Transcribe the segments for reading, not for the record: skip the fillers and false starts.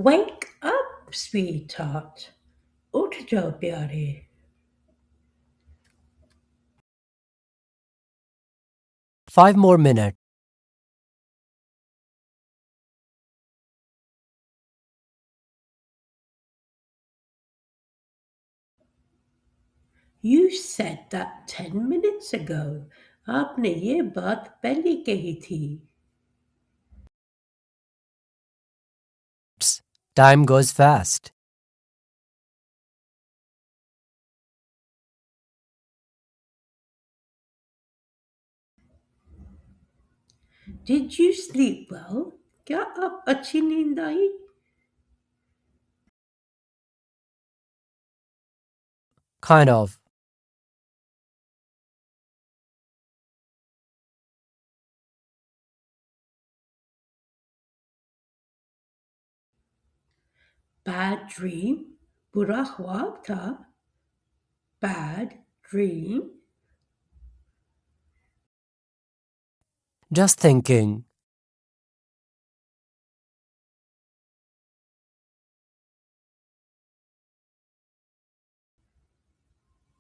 Wake up, sweetheart. उठ जाओ प्यारे. 5 more minutes. You said that 10 minutes ago. आपने ये बात पहले कही थी. Time goes fast. Did you sleep well? क्या आप अच्छी नींद आई? Kind of. Bad dream. बुरा ख्वाब था. Bad dream. Just thinking.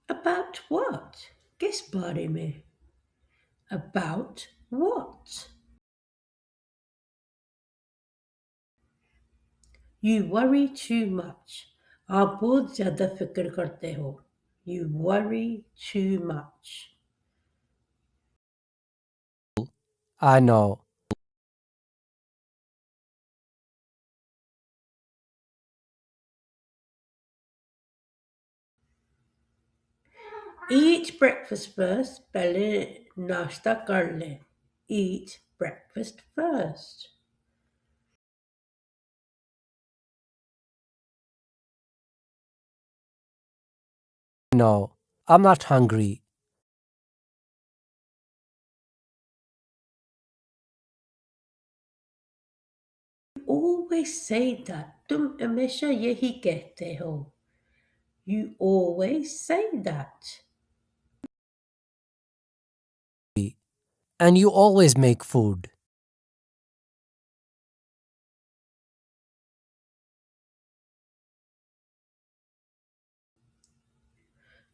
About what? किस बारे में? About what? You worry too much. आप बहुत ज्यादा फिक्र करते हो. You worry too much. I know. Eat breakfast first. पहले नाश्ता कर ले. Eat breakfast first. No, I'm not hungry. You always say that. तुम हमेशा यही कहते हो. You always say that. And you always make food.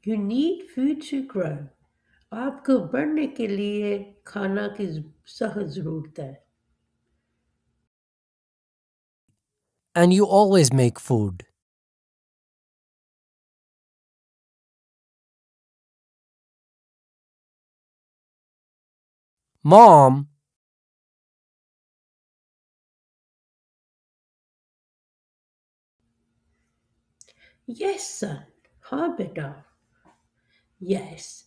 You need food to grow. आपको बढ़ने के लिए खाना की सख्त ज़रूरत है. And you always make food. Mom, Yes, son. हाँ बेटा. Yes.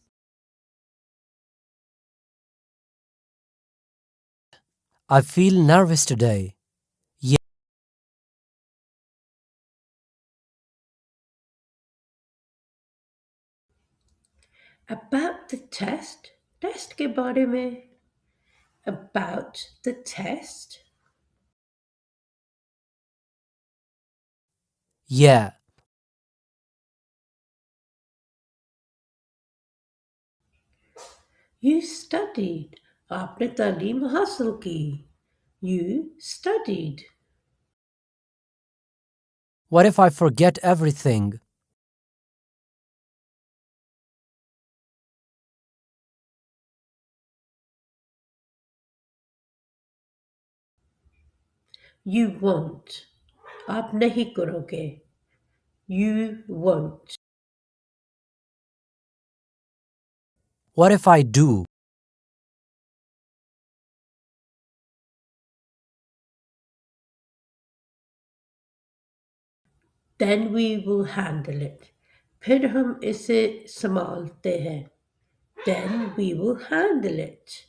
I feel nervous today. About the test. Test के बारे में. About the test. Yeah, You studied. आपने तालीम हासिल की. You studied. what if I forget everything? You won't. आप नहीं करोगे. You won't. What if I do? Then we will handle it. फिर हम इसे संभालते हैं. Then we will handle it.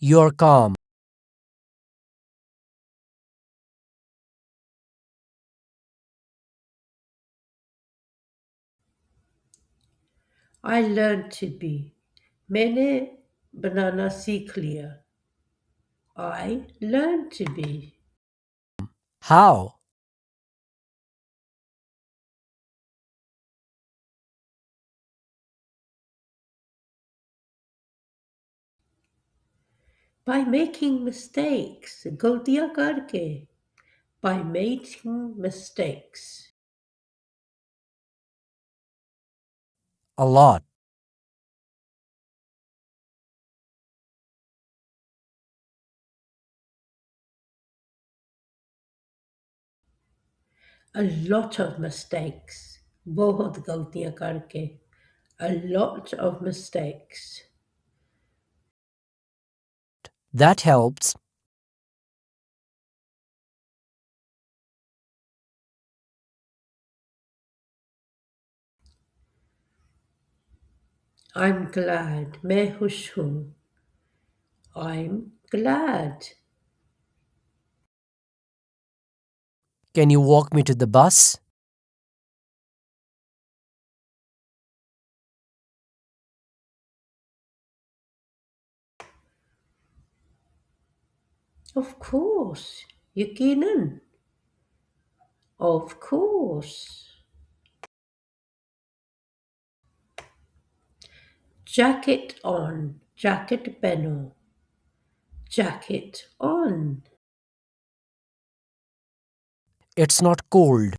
You're calm. I learned to be. मैंने बनाना सीख लिया. I learned to be. How? By making mistakes, गलतियां करके. By making mistakes. A lot. A lot of mistakes. बहुत गलतियां करके. A lot of mistakes. That helps. I'm glad. मैं खुश हूँ. I'm glad. Can you walk me to the bus? Of course. يقينا. Of course. Jacket on. Jacket pehno. Jacket on. It's not cold.